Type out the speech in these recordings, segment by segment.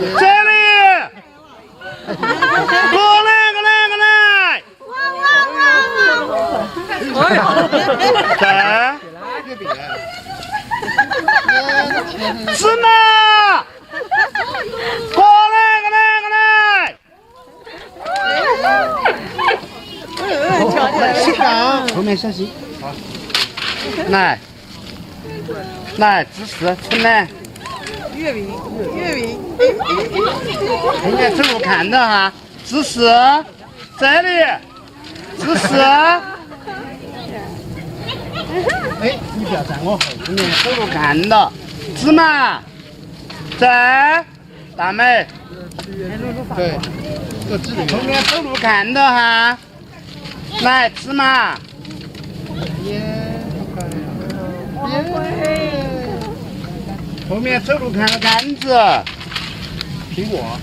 这里，过来，这，芝麻，过来，后面小心。好，来，芝士，陈来。月饼。后面走路看到哈，芝士，这里，芝士。哎，你不要在我后面，走路看到，芝麻，这，大美。对，后面走路看到哈，来，芝麻。后面走路看到杆子，苹果。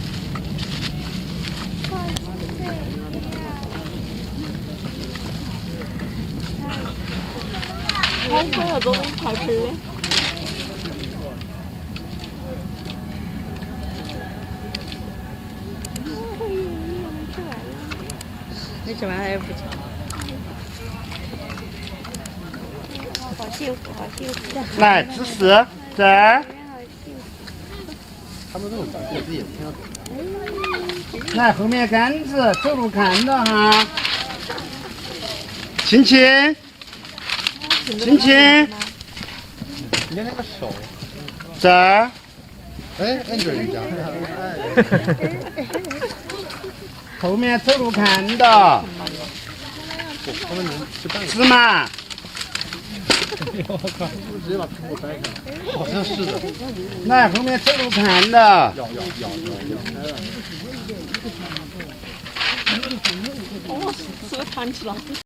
好多那种好吃的。你吃完还不吃？好幸福，好幸福！来，芝士，这儿。来，后面杆子，走路看到哈。亲亲。亲亲，你那个手，这儿，哎，摁着人家，后面走路看到，芝麻，我靠，直接把苹果掰开，好像是的，来，后面走路看到，咬，哦，是不是弹起了？